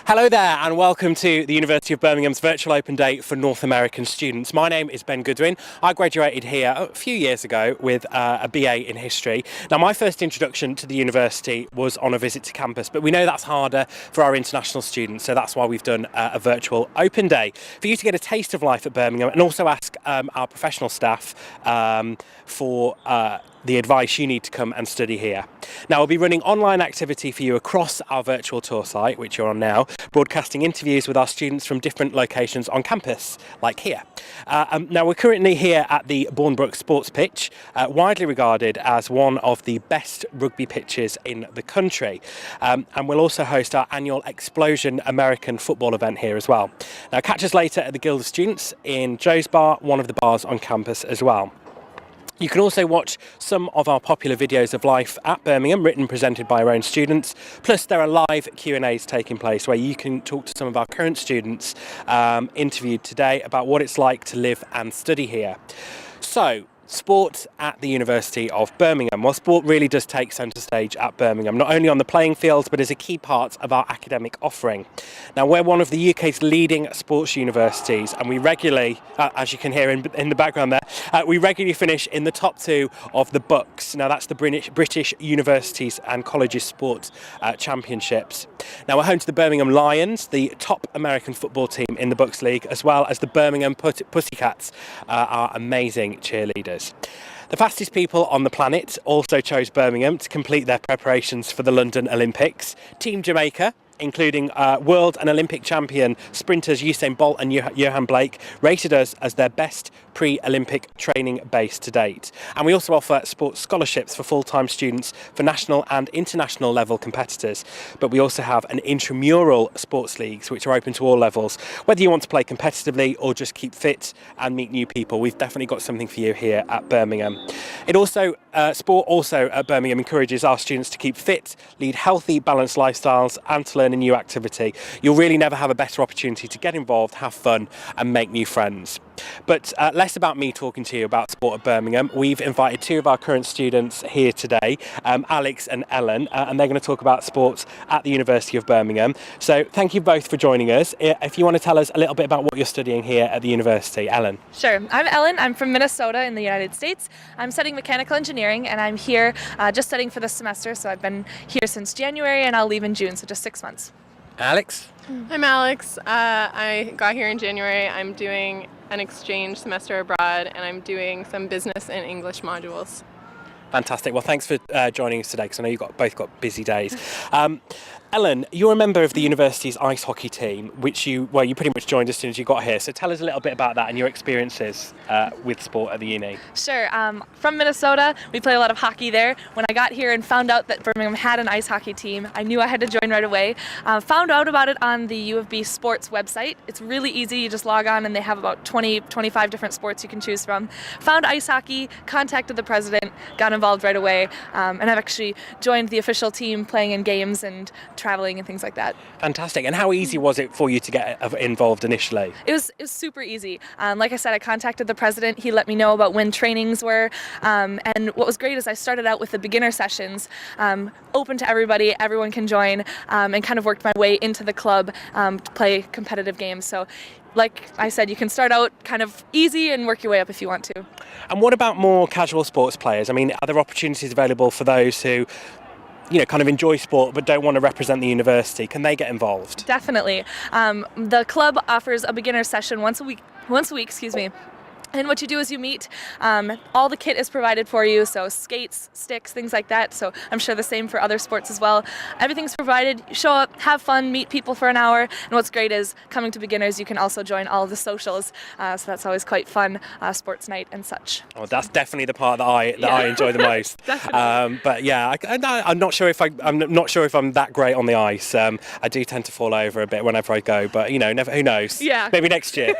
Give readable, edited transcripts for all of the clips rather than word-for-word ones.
Hello there and welcome to the University of Birmingham's Virtual Open Day for North American students. My name is Ben Goodwin. I graduated here a few years ago with a BA in history. Now my first introduction to the university was on a visit to campus, but we know that's harder for our international students, so that's why we've done a virtual open day for you to get a taste of life at Birmingham and also ask our professional staff for the advice you need to come and study here. Now we'll be running online activity for you across our virtual tour site, which you're on now, broadcasting interviews with our students from different locations on campus, like here. Now we're currently here at the Bournbrook sports pitch, widely regarded as one of the best rugby pitches in the country. And we'll also host our annual Explosion American football event here as well. Now catch us later at the Guild of Students in Joe's Bar, one of the bars on campus as well. You can also watch some of our popular videos of life at Birmingham, written and presented by our own students. Plus, there are live Q&As taking place where you can talk to some of our current students interviewed today about what it's like to live and study here. So, sport at the University of Birmingham. Well, sport really does take centre stage at Birmingham, not only on the playing fields, but as a key part of our academic offering. Now, we're one of the UK's leading sports universities, and we regularly, as you can hear in the background there, we regularly finish in the top two of the BUCS. Now, that's the British Universities and Colleges Sport Championships. Now, we're home to the Birmingham Lions, the top American football team in the BUCS League, as well as the Birmingham Pussycats, our amazing cheerleaders. The fastest people on the planet also chose Birmingham to complete their preparations for the London Olympics. Team Jamaica, including world and Olympic champion sprinters Usain Bolt and Johan Blake, rated us as their best pre-Olympic training base to date. And we also offer sports scholarships for full-time students for national and international level competitors. But we also have an intramural sports leagues which are open to all levels. Whether you want to play competitively or just keep fit and meet new people, we've definitely got something for you here at Birmingham. Sport also at Birmingham encourages our students to keep fit, lead healthy, balanced lifestyles and to learn a new activity. You'll really never have a better opportunity to get involved, have fun and make new friends. But less about me talking to you about sport at Birmingham. We've invited two of our current students here today, Alex and Ellen, and they're going to talk about sports at the University of Birmingham. So thank you both for joining us. If you want to tell us a little bit about what you're studying here at the university. Ellen. Sure. I'm Ellen. I'm from Minnesota in the United States. I'm studying mechanical engineering and I'm here just studying for this semester. So I've been here since January and I'll leave in June, so just 6 months. Alex. I'm Alex. I got here in January. I'm doing an exchange semester abroad and I'm doing some business and English modules. Fantastic. Well, thanks for joining us today because I know you've both got busy days. Ellen, you're a member of the university's ice hockey team, which you pretty much joined as soon as you got here. So tell us a little bit about that and your experiences with sport at the uni. Sure. From Minnesota, we play a lot of hockey there. When I got here and found out that Birmingham had an ice hockey team, I knew I had to join right away. Found out about it on the U of B sports website. It's really easy. You just log on and they have about 25 different sports you can choose from. Found ice hockey, contacted the president, got involved right away, and I've actually joined the official team playing in games and traveling and things like that. Fantastic. And how easy was it for you to get involved initially? It was super easy. Like I said, I contacted the president. He let me know about when trainings were. And what was great is I started out with the beginner sessions, open to everybody, everyone can join, and kind of worked my way into the club to play competitive games. So like I said, you can start out kind of easy and work your way up if you want to. And what about more casual sports players? I mean, are there opportunities available for those who kind of enjoy sport but don't want to represent the university? Can they get involved? Definitely. The club offers a beginner session once a week, And what you do is you meet, all the kit is provided for you, so skates, sticks, things like that. So I'm sure the same for other sports as well. Everything's provided. You show up, have fun, meet people for an hour. And what's great is coming to beginners, you can also join all of the socials. So that's always quite fun, sports night and such. Oh, that's definitely the part that I enjoy the most. But yeah, I'm not sure if I'm that great on the ice. I do tend to fall over a bit whenever I go, but who knows? Yeah. Maybe next year.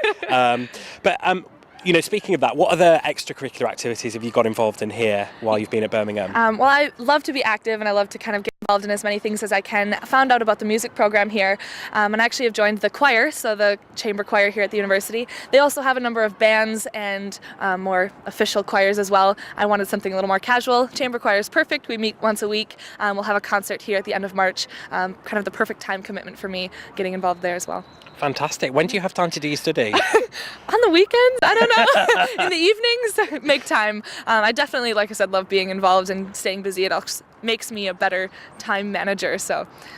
speaking of that, what other extracurricular activities have you got involved in here while you've been at Birmingham? Well, I love to be active and I love to kind of get involved in as many things as I can. I found out about the music program here and I actually have joined the choir, so the chamber choir here at the university. They also have a number of bands and more official choirs as well. I wanted something a little more casual. Chamber choir is perfect. We meet once a week. We'll have a concert here at the end of March. Kind of the perfect time commitment for me getting involved there as well. Fantastic. When do you have time to do your study? On the weekends, I don't know. In the evenings, make time. I definitely, like I said, love being involved and staying busy. It also makes me a better time manager.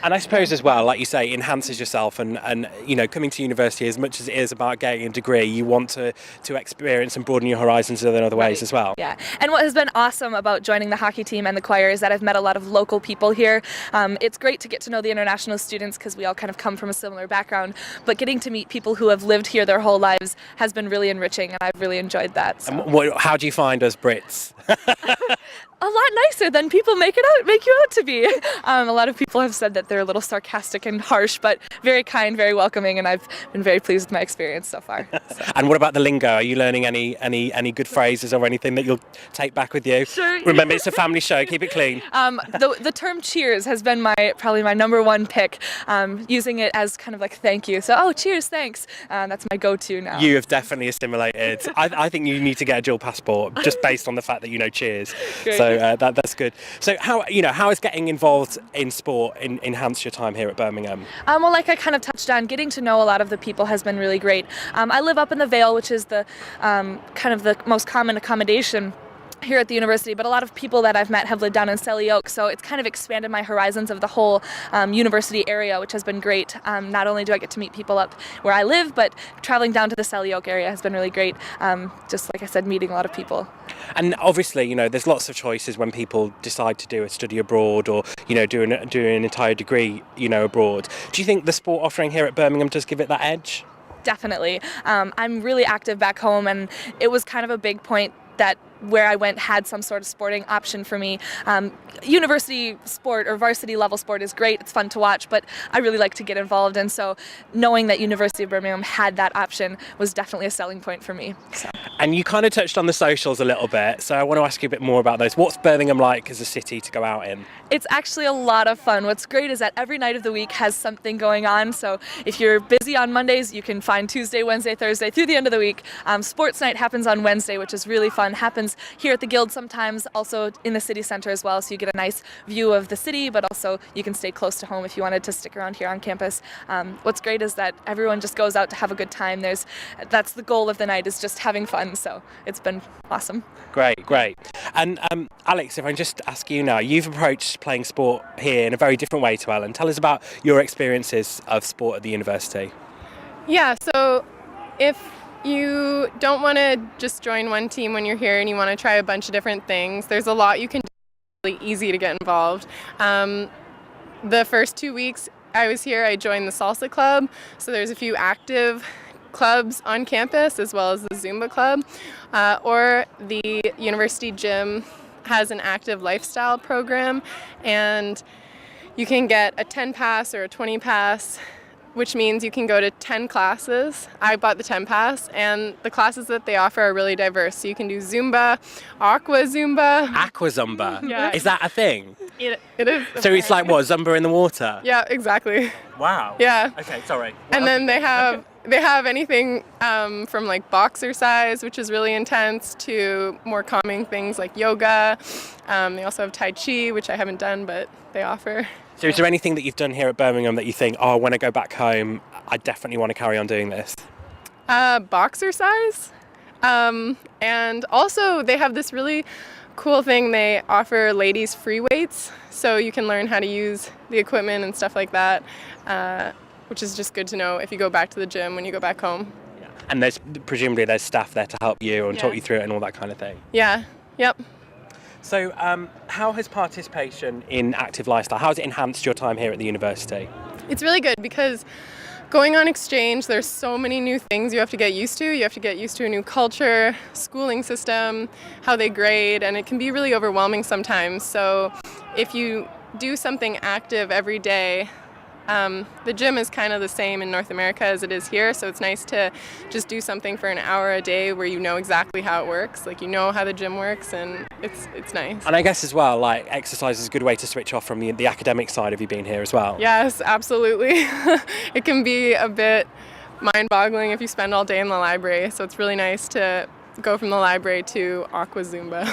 And I suppose as well, like you say, enhances yourself and coming to university, as much as it is about getting a degree, you want to experience and broaden your horizons in other ways as well. Yeah, and what has been awesome about joining the hockey team and the choir is that I've met a lot of local people here. It's great to get to know the international students because we all kind of come from a similar background, but getting to meet people who have lived here their whole lives has been really enriching and I've really enjoyed that. So. And how do you find us Brits? A lot nicer than people make you out to be. A lot of people have said that they're a little sarcastic and harsh, but very kind, very welcoming, and I've been very pleased with my experience so far. So. And what about the lingo? Are you learning any good phrases or anything that you'll take back with you? Sure. Remember, it's a family show. Keep it clean. The term cheers has been probably my number one pick. Using it as kind of like thank you. So, cheers, thanks. That's my go-to now. You have definitely assimilated. I think you need to get a dual passport just based on the fact that you know cheers. Great. So that's good. So how has getting involved in sport enhanced your time here at Birmingham? Well, like I kind of touched on, getting to know a lot of the people has been really great. I live up in the Vale, which is the kind of the most common accommodation here at the university, but a lot of people that I've met have lived down in Selly Oak, so it's kind of expanded my horizons of the whole university area, which has been great. Not only do I get to meet people up where I live, but traveling down to the Selly Oak area has been really great. Just like I said, meeting a lot of people. And obviously, there's lots of choices when people decide to do a study abroad or, do an entire degree, abroad. Do you think the sport offering here at Birmingham does give it that edge? Definitely. I'm really active back home, and it was kind of a big point that where I went had some sort of sporting option for me. University sport or varsity level sport is great, it's fun to watch, but I really like to get involved, and so knowing that University of Birmingham had that option was definitely a selling point for me. So. And you kind of touched on the socials a little bit, so I want to ask you a bit more about those. What's Birmingham like as a city to go out in? It's actually a lot of fun. What's great is that every night of the week has something going on, so if you're busy on Mondays, you can find Tuesday, Wednesday, Thursday through the end of the week. Sports night happens on Wednesday, which is really fun. Happens here at the Guild sometimes, also in the city center as well, so you get a nice view of the city, but also you can stay close to home if you wanted to stick around here on campus. What's great is that everyone just goes out to have a good time. That's the goal of the night, is just having fun, so it's been awesome. Great. And Alex, if I can just ask you now, you've approached playing sport here in a very different way to Ellen. Tell us about your experiences of sport at the university. Yeah, so if you don't want to just join one team when you're here and you want to try a bunch of different things, there's a lot you can do. It's really easy to get involved. The first 2 weeks I was here, I joined the Salsa Club, so there's a few active clubs on campus as well as the Zumba club, or the university gym has an active lifestyle program, and you can get a 10 pass or a 20 pass, which means you can go to 10 classes. I bought the 10 pass, and the classes that they offer are really diverse. So you can do Zumba, Aqua Zumba. Yeah. Is that a thing? It is. So it's like what, Zumba in the water? Yeah, exactly. Wow. Yeah. Okay, sorry. And then they have anything from like boxercise, which is really intense, to more calming things like yoga. They also have Tai Chi, which I haven't done, but they offer. So is there anything that you've done here at Birmingham that you think, when I go back home, I definitely want to carry on doing this? Boxercise. And also they have this really cool thing. They offer ladies free weights, so you can learn how to use the equipment and stuff like that, which is just good to know if you go back to the gym when you go back home. Yeah. And presumably there's staff there to help you and talk you through it and all that kind of thing. Yeah. Yep. So how has participation in active lifestyle, how has it enhanced your time here at the university? It's really good because going on exchange, there's so many new things you have to get used to. You have to get used to a new culture, schooling system, how they grade, and it can be really overwhelming sometimes. So if you do something active every day, The gym is kind of the same in North America as it is here, so it's nice to just do something for an hour a day where you know exactly how it works, like you know how the gym works, and it's nice. And I guess as well, like exercise is a good way to switch off from the academic side of you being here as well. Yes, absolutely. It can be a bit mind-boggling if you spend all day in the library, so it's really nice to go from the library to aqua Zumba.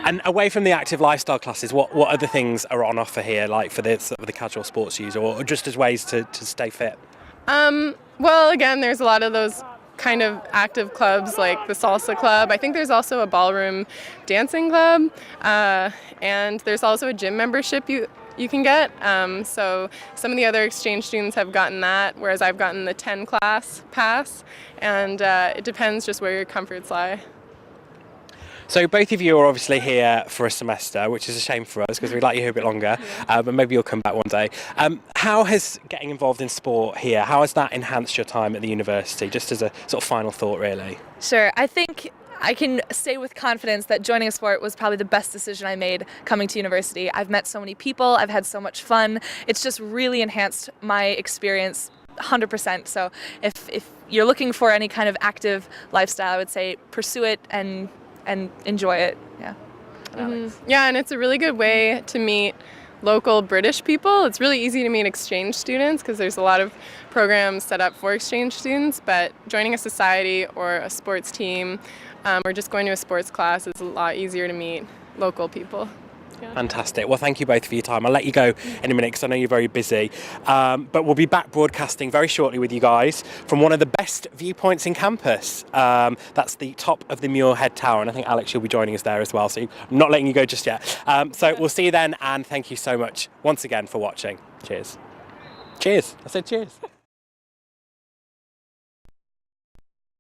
And away from the active lifestyle classes, what other things are on offer here, like for the sort of the casual sports user, or just as ways to stay fit? Well, again, there's a lot of those kind of active clubs like the Salsa Club. I think there's also a ballroom dancing club, and there's also a gym membership you can get. So some of the other exchange students have gotten that, whereas I've gotten the 10 class pass, and it depends just where your comforts lie. So both of you are obviously here for a semester, which is a shame for us because we'd like you here a bit longer, but maybe you'll come back one day. How has getting involved in sport here, how has that enhanced your time at the university, just as a sort of final thought really? Sure, I think I can say with confidence that joining a sport was probably the best decision I made coming to university. I've met so many people, I've had so much fun. It's just really enhanced my experience 100%. So if you're looking for any kind of active lifestyle, I would say pursue it and enjoy it. Yeah. Yeah, and it's a really good way to meet local British people. It's really easy to meet exchange students because there's a lot of programs set up for exchange students, but joining a society or a sports team or just going to a sports class is a lot easier to meet local people. Yeah. Fantastic. Well, thank you both for your time. I'll let you go in a minute because I know you're very busy. But we'll be back broadcasting very shortly with you guys from one of the best viewpoints in campus. That's the top of the Muirhead Tower, and I think Alex, you'll be joining us there as well. So I'm not letting you go just yet. So we'll see you then, and thank you so much once again for watching. Cheers. Cheers. I said cheers.